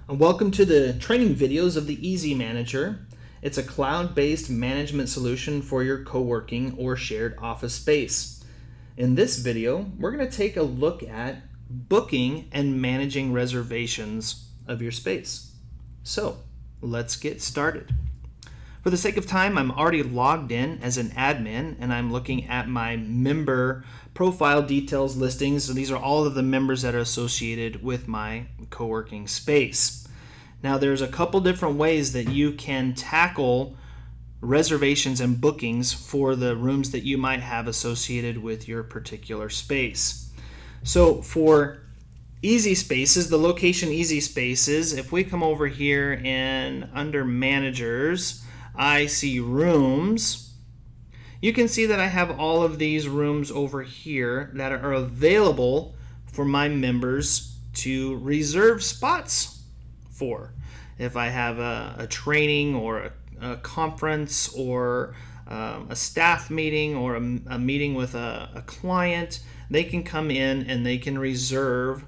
Welcome to the training videos of the Easy Manager. It's a cloud-based management solution for your co-working or shared office space. In this video, we're going to take a look at booking and managing reservations of your space. So, let's get started. For the sake of time, I'm already logged in as an admin and I'm looking at my member profile details listings. So these are all of the members that are associated with my co-working space. Now there's a couple different ways that you can tackle reservations and bookings for the rooms that you might have associated with your particular space. So for Easy Spaces, the location Easy Spaces, if we come over here and under Managers, I see rooms. You can see that I have all of these rooms over here that are available for my members to reserve spots for. If I have a training or a conference or a staff meeting or a meeting with a client, they can come in and they can reserve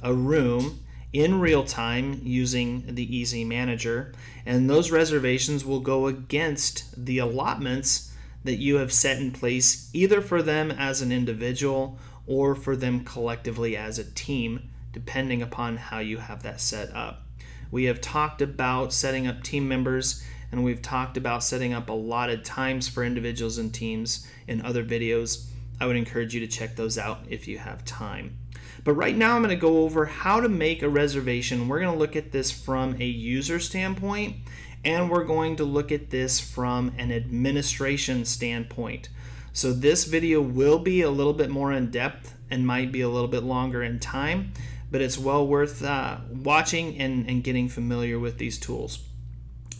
a room in real time using the Easy Manager, and those reservations will go against the allotments that you have set in place either for them as an individual or for them collectively as a team, depending upon how you have that set up. We have talked about setting up team members, and we've talked about setting up allotted times for individuals and teams in other videos. I would encourage you to check those out if you have time. But right now I'm going to go over how to make a reservation. We're going to look at this from a user standpoint, and we're going to look at this from an administration standpoint. So this video will be a little bit more in depth and might be a little bit longer in time, but it's well worth watching and getting familiar with these tools.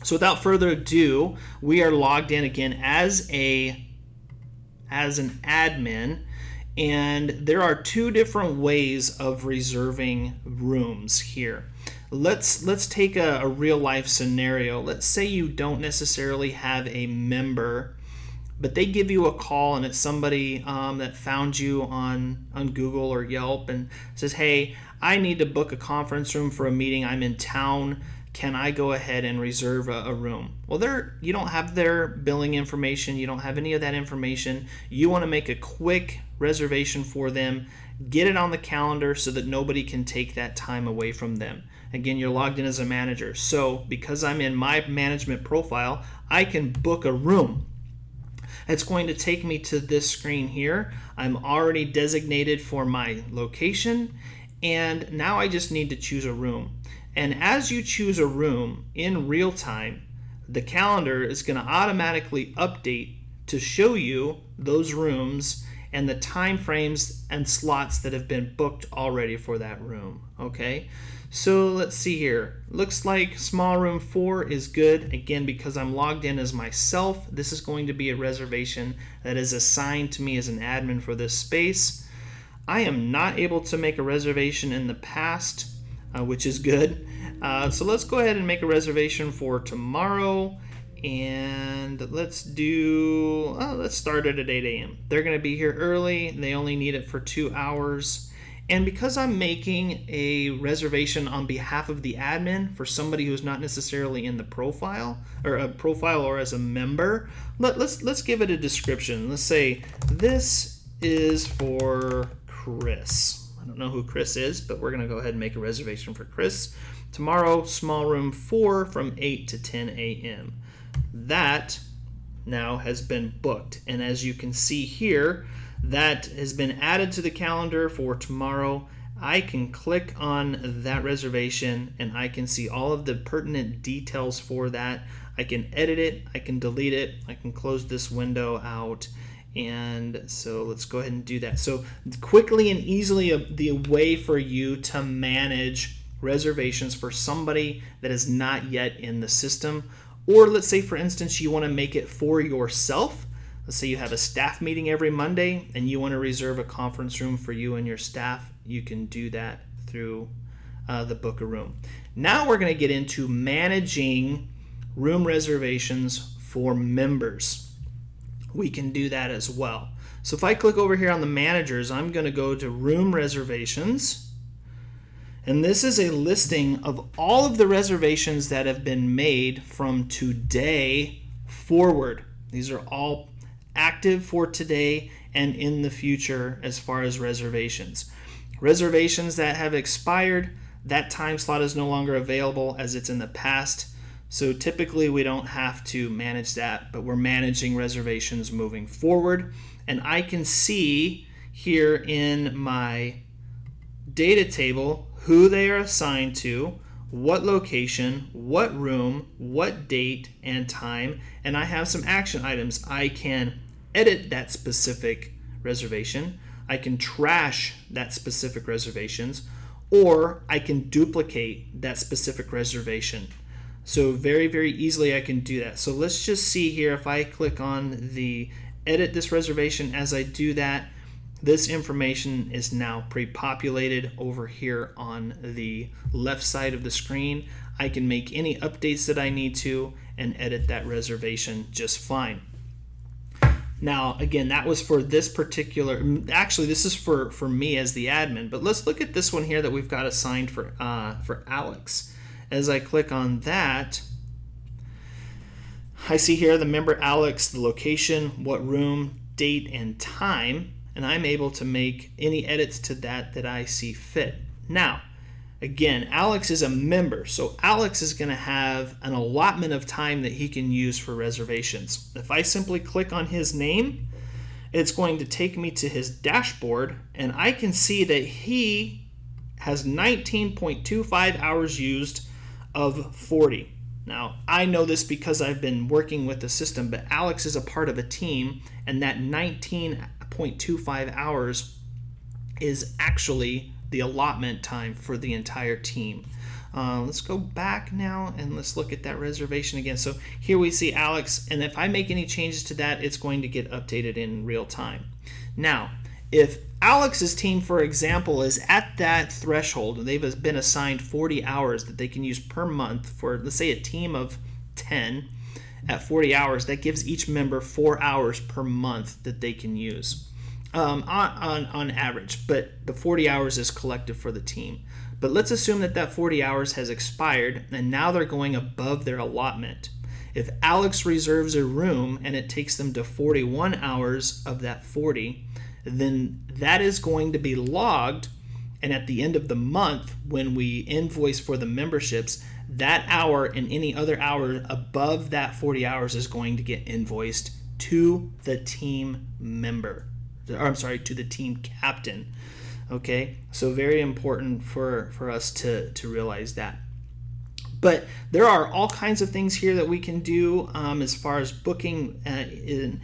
So without further ado, we are logged in again as an admin. And there are two different ways of reserving rooms here. Let's take a real life scenario. Let's say you don't necessarily have a member, but they give you a call and it's somebody that found you on Google or Yelp and says, hey, I need to book a conference room for a meeting. I'm in town. Can I go ahead and reserve a room? Well, you don't have their billing information. You don't have any of that information. You want to make a quick reservation for them, get it on the calendar so that nobody can take that time away from them. Again, you're logged in as a manager. So because I'm in my management profile, I can book a room. It's going to take me to this screen here. I'm already designated for my location, and now I just need to choose a room. And as you choose a room in real time, the calendar is going to automatically update to show you those rooms and the time frames and slots that have been booked already for that room. Okay, so let's see here. Looks like small room 4 is good. Again, because I'm logged in as myself, this is going to be a reservation that is assigned to me as an admin for this space. I am not able to make a reservation in the past, which is good. So let's go ahead and make a reservation for tomorrow, and let's start it at 8 a.m. They're going to be here early. They only need it for 2 hours. And because I'm making a reservation on behalf of the admin for somebody who's not necessarily in the profile or as a member, let's give it a description. Let's say this is for Chris. I don't know who Chris is, but we're going to go ahead and make a reservation for Chris. Tomorrow, small room 4 from 8 to 10 a.m. That now has been booked. And as you can see here, that has been added to the calendar for tomorrow. I can click on that reservation and I can see all of the pertinent details for that. I can edit it, I can delete it, I can close this window out. And so let's go ahead and do that. So quickly and easily, the way for you to manage reservations for somebody that is not yet in the system. Or let's say, for instance, you want to make it for yourself. Let's say you have a staff meeting every Monday and you want to reserve a conference room for you and your staff. You can do that through the Book a Room. Now we're going to get into managing room reservations for members. We can do that as well. So if I click over here on the managers, I'm going to go to room reservations. And this is a listing of all of the reservations that have been made from today forward. These are all active for today and in the future as far as reservations. Reservations that have expired, that time slot is no longer available as it's in the past. So typically we don't have to manage that, but we're managing reservations moving forward. And I can see here in my data table who they are assigned to, what location, what room, what date and time, and I have some action items. I can edit that specific reservation, I can trash that specific reservations, or I can duplicate that specific reservation. So very, very easily I can do that. So let's just see here, if I click on the edit this reservation, as I do that, this information is now pre-populated over here on the left side of the screen. I can make any updates that I need to and edit that reservation just fine. Now, again, that was for this particular, actually this is for me as the admin, but let's look at this one here that we've got assigned for Alex. As I click on that, I see here the member Alex, the location, what room, date, and time, and I'm able to make any edits to that I see fit. Now, again, Alex is a member, so Alex is going to have an allotment of time that he can use for reservations. If I simply click on his name, it's going to take me to his dashboard, and I can see that he has 19.25 hours used of 40. Now, I know this because I've been working with the system, but Alex is a part of a team, and that 19.25 hours is actually the allotment time for the entire team. Let's go back now and let's look at that reservation again. So here we see Alex, and if I make any changes to that, it's going to get updated in real time. Now, if Alex's team, for example, is at that threshold and they've been assigned 40 hours that they can use per month for, let's say, a team of 10 at 40 hours, that gives each member 4 hours per month that they can use on average, but the 40 hours is collective for the team. But let's assume that 40 hours has expired and now they're going above their allotment. If Alex reserves a room and it takes them to 41 hours of that 40, then that is going to be logged, and at the end of the month when we invoice for the memberships, that hour and any other hour above that 40 hours is going to get invoiced to the team member, or I'm sorry, to the team captain. Okay, so very important for us to realize that. But there are all kinds of things here that we can do as far as booking and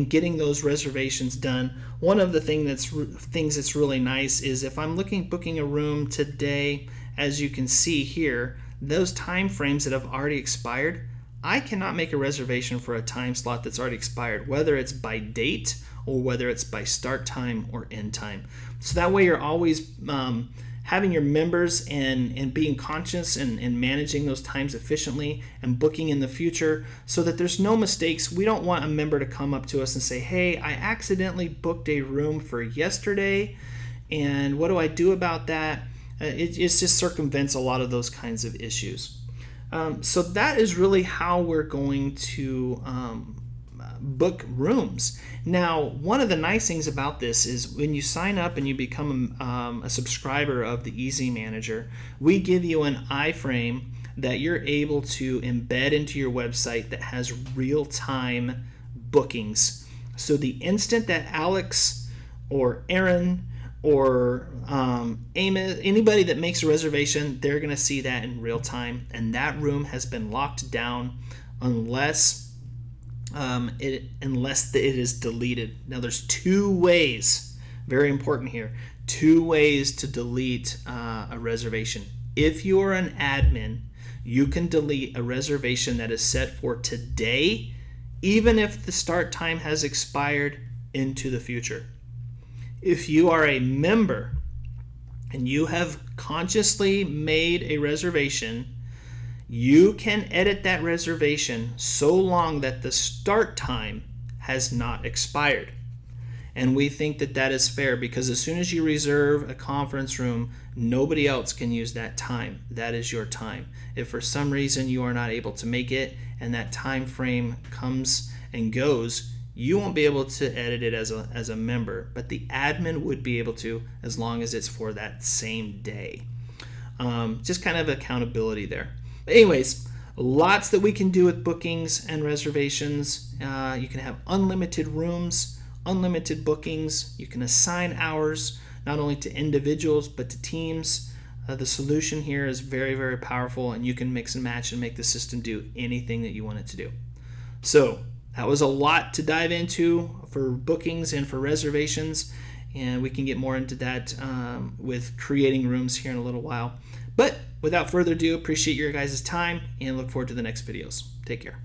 getting those reservations done. One of the things that's really nice is if I'm booking a room today, as you can see here, those time frames that have already expired, I cannot make a reservation for a time slot that's already expired, whether it's by date or whether it's by start time or end time. So that way you're always having your members and being conscious and managing those times efficiently and booking in the future so that there's no mistakes. We don't want a member to come up to us and say, hey, I accidentally booked a room for yesterday, and what do I do about that? It just circumvents a lot of those kinds of issues. So that is really how we're going to book rooms. Now, one of the nice things about this is when you sign up and you become a subscriber of the Easy Manager, we give you an iframe that you're able to embed into your website that has real-time bookings. So the instant that Alex or Aaron or Amos, anybody that makes a reservation, they're going to see that in real time, and that room has been locked down unless it is deleted. Now there's two ways, very important here, two ways to delete a reservation. If you're an admin, you can delete a reservation that is set for today, even if the start time has expired into the future. If you are a member and you have consciously made a reservation, you can edit that reservation so long that the start time has not expired. And we think that that is fair because as soon as you reserve a conference room, nobody else can use that time. That is your time. If for some reason you are not able to make it and that time frame comes and goes, you won't be able to edit it as a member, but the admin would be able to as long as it's for that same day. Just kind of accountability there. But anyways, lots that we can do with bookings and reservations. You can have unlimited rooms, unlimited bookings. You can assign hours not only to individuals but to teams. The solution here is very, very powerful, and you can mix and match and make the system do anything that you want it to do. So that was a lot to dive into for bookings and for reservations, and we can get more into that with creating rooms here in a little while. But without further ado, appreciate your guys' time and look forward to the next videos. Take care.